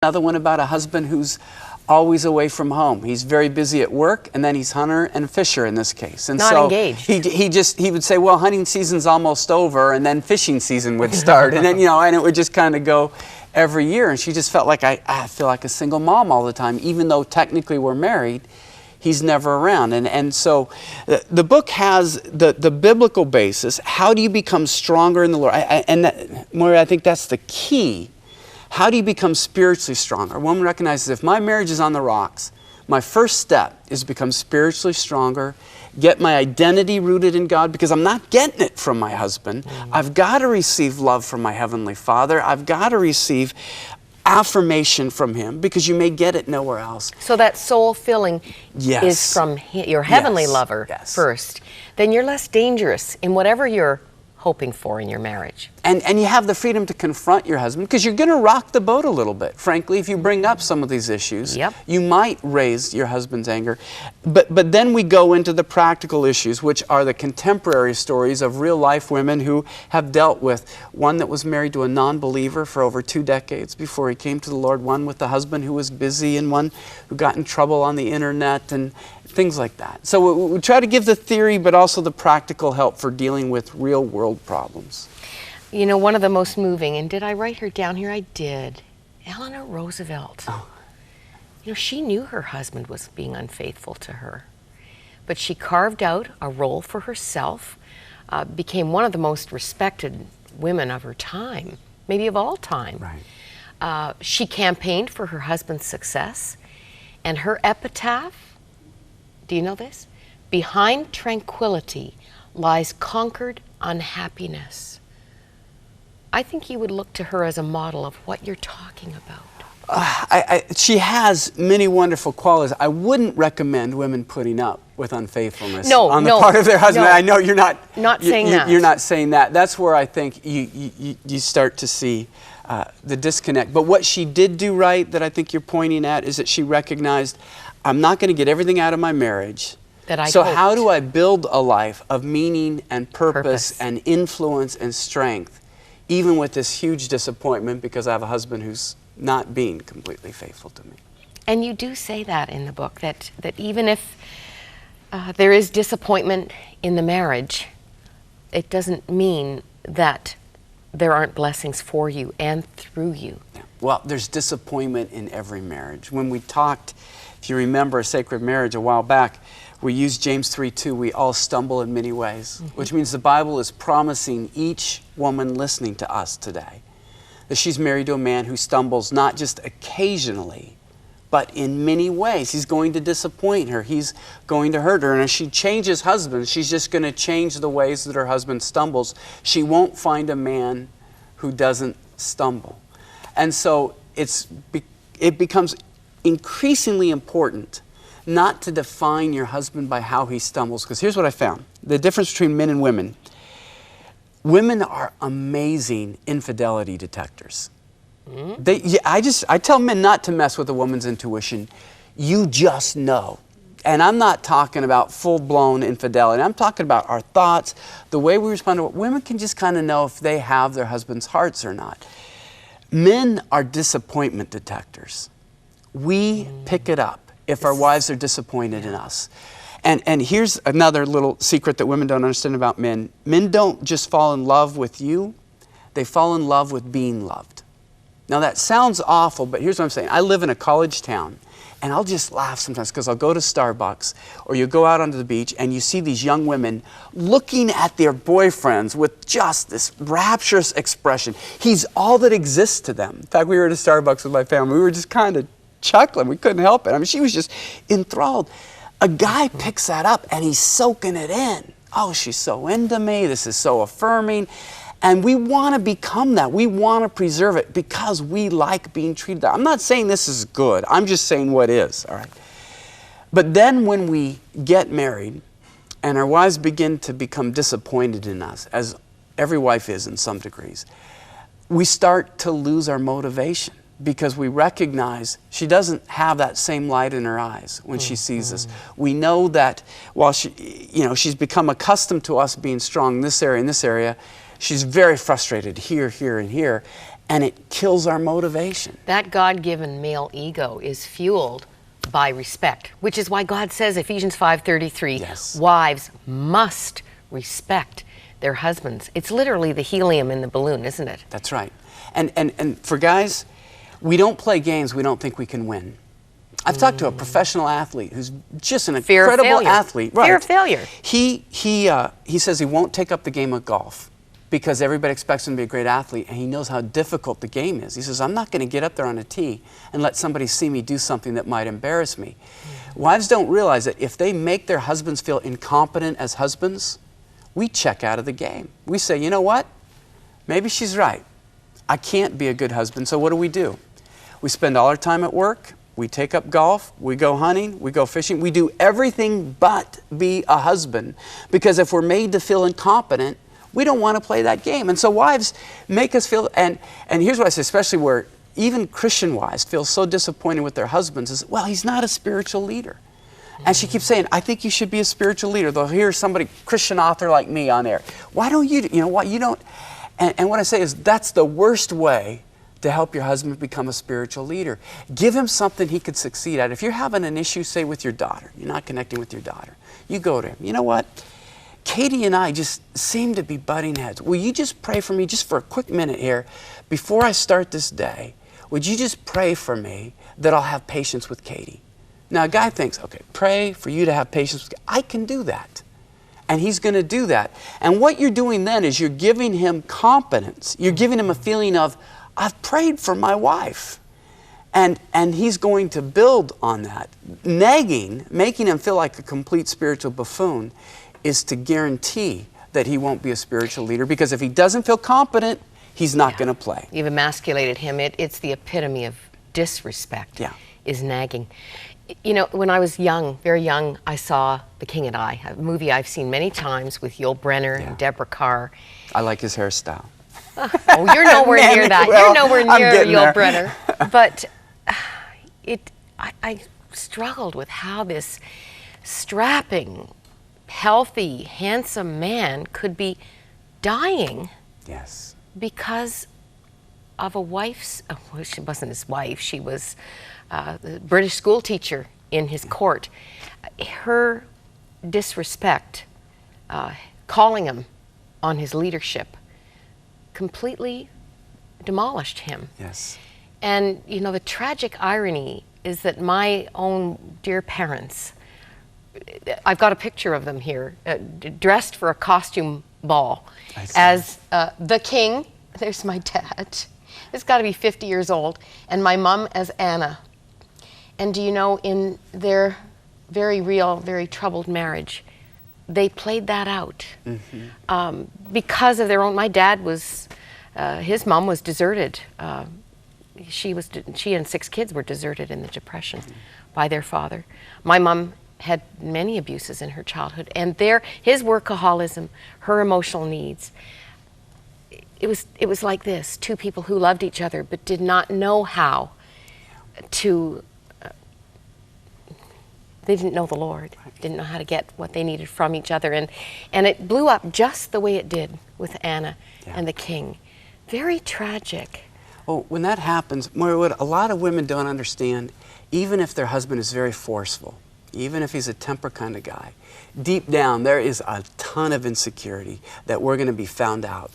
another one about a husband who's always away from home. He's very busy at work, and then he's hunter and fisher in this case. And not so engaged. He would say, well, hunting season's almost over, and then fishing season would start. And then, and it would just kind of go every year. And she just felt like, I feel like a single mom all the time, even though technically we're married. He's never around. And so the book has the biblical basis. How do you become stronger in the Lord? Moira, I think that's the key. How do you become spiritually stronger? A woman recognizes if my marriage is on the rocks, my first step is to become spiritually stronger, get my identity rooted in God, because I'm not getting it from my husband. I've got to receive love from my Heavenly Father. I've got to receive affirmation from Him, because you may get it nowhere else. So that soul filling is from your heavenly lover first. Then you're less dangerous in whatever you're hoping for in your marriage. And you have the freedom to confront your husband, because you're going to rock the boat a little bit. Frankly, if you bring up some of these issues, you might raise your husband's anger. But then we go into the practical issues, which are the contemporary stories of real life women who have dealt with one that was married to a non-believer for over 2 decades before he came to the Lord, one with a husband who was busy, and one who got in trouble on the internet, and things like that. So we try to give the theory, but also the practical help for dealing with real world problems. You know, one of the most moving, and did I write her down here? I did. Eleanor Roosevelt. Oh. You know, she knew her husband was being unfaithful to her, but she carved out a role for herself, became one of the most respected women of her time, maybe of all time. Right. She campaigned for her husband's success, and her epitaph, do you know this? Behind tranquility lies conquered unhappiness. I think you would look to her as a model of what you're talking about. She has many wonderful qualities. I wouldn't recommend women putting up with unfaithfulness on the part of their husband. I know you're not saying that. You're not saying that. That's where I think you start to see the disconnect. But what she did do right, that I think you're pointing at, is that she recognized, I'm not going to get everything out of my marriage. So how do I build a life of meaning and purpose and influence and strength, even with this huge disappointment because I have a husband who's not being completely faithful to me? And you do say that in the book, that even if there is disappointment in the marriage, it doesn't mean that there aren't blessings for you and through you. Yeah. Well, there's disappointment in every marriage. When we talked, if you remember, Sacred Marriage a while back, we used James 3:2, we all stumble in many ways, which means the Bible is promising each woman listening to us today that she's married to a man who stumbles not just occasionally, but in many ways. He's going to disappoint her. He's going to hurt her. And as she changes husbands, she's just going to change the ways that her husband stumbles. She won't find a man who doesn't stumble. And so it becomes increasingly important not to define your husband by how he stumbles. Because here's what I found. The difference between men and women. Women are amazing infidelity detectors. I tell men not to mess with a woman's intuition. You just know. And I'm not talking about full-blown infidelity. I'm talking about our thoughts, the way we respond to it. Women can just kind of know if they have their husband's hearts or not. Men are disappointment detectors. We pick it up if our wives are disappointed in us. And here's another little secret that women don't understand about men. Men don't just fall in love with you, they fall in love with being loved. Now that sounds awful, but here's what I'm saying. I live in a college town, and I'll just laugh sometimes because I'll go to Starbucks or you go out onto the beach and you see these young women looking at their boyfriends with just this rapturous expression. He's all that exists to them. In fact, we were at a Starbucks with my family. We were just kind of chuckling. We couldn't help it. I mean, she was just enthralled. A guy picks that up and he's soaking it in. Oh, she's so into me. This is so affirming. And we want to become that. We want to preserve it because we like being treated that. I'm not saying this is good. I'm just saying what is, all right? But then when we get married and our wives begin to become disappointed in us, as every wife is in some degrees, we start to lose our motivation because we recognize she doesn't have that same light in her eyes when she sees us. We know that while she's become accustomed to us being strong in this area and this area, she's very frustrated here, here, and here. and it kills our motivation. That God-given male ego is fueled by respect, which is why God says, Ephesians 5:33, Yes. wives must respect their husbands. It's literally the helium in the balloon, isn't it? That's right. And for guys, we don't play games we don't think we can win. I've talked to a professional athlete who's just an Fear of incredible failure. athlete. Right. Fear of failure. He says he won't take up the game of golf because everybody expects him to be a great athlete, and he knows how difficult the game is. He says, I'm not going to get up there on a tee and let somebody see me do something that might embarrass me. Wives don't realize that if they make their husbands feel incompetent as husbands, we check out of the game. We say, you know what? Maybe she's right. I can't be a good husband, so what do? We spend all our time at work. We take up golf, we go hunting, we go fishing. We do everything but be a husband, because if we're made to feel incompetent, we don't want to play that game. And so wives make us feel, and here's what I say, especially where even Christian wives feel so disappointed with their husbands, is, well, he's not a spiritual leader. And she keeps saying, I think you should be a spiritual leader. They'll hear somebody, Christian author like me on there. Why don't you, you know what, you don't, and what I say is, that's the worst way to help your husband become a spiritual leader. Give him something he could succeed at. If you're having an issue, say with your daughter, you're not connecting with your daughter, you go to him. You know what? Katie and I just seem to be butting heads. Will you just pray for me just for a quick minute here before I start this day? Would you just pray for me that I'll have patience with Katie? Now a guy thinks, okay, pray for you to have patience with Katie. I can do that. And he's going to do that. And what you're doing then is you're giving him confidence. You're giving him a feeling of, I've prayed for my wife. And he's going to build on that. Nagging, making him feel like a complete spiritual buffoon, is to guarantee that he won't be a spiritual leader, because if he doesn't feel competent, he's not going to play. You've emasculated him. It's the epitome of disrespect, Yeah. is nagging. You know, when I was young, very young, I saw The King and I, a movie I've seen many times with Yul Brynner and Deborah Kerr. I like his hairstyle. Oh, you're nowhere near that. Well, You're nowhere I'm near getting Yul there. Brynner. But I struggled with how this strapping, healthy, handsome man could be dying Yes. because of a wife's, well, she wasn't his wife, she was the British school teacher in his court. Her disrespect, calling him on his leadership, completely demolished him. Yes. And, you know, the tragic irony is that my own dear parents, I've got a picture of them here, dressed for a costume ball as the king. There's my dad. He's got to be 50 years old. And my mom as Anna. And do you know, in their very real, very troubled marriage, they played that out. Because of their own, my dad was, his mom was deserted. She and 6 kids were deserted in the Depression by their father. My mom had many abuses in her childhood, and his workaholism, her emotional needs, it was like this: 2 people who loved each other but did not know how to, they didn't know the Lord, didn't know how to get what they needed from each other, and it blew up just the way it did with Anna and the king. Very tragic. Well, when that happens, Moira, what a lot of women don't understand, even if their husband is very forceful, even if he's a temper kind of guy, deep down there is a ton of insecurity that we're going to be found out.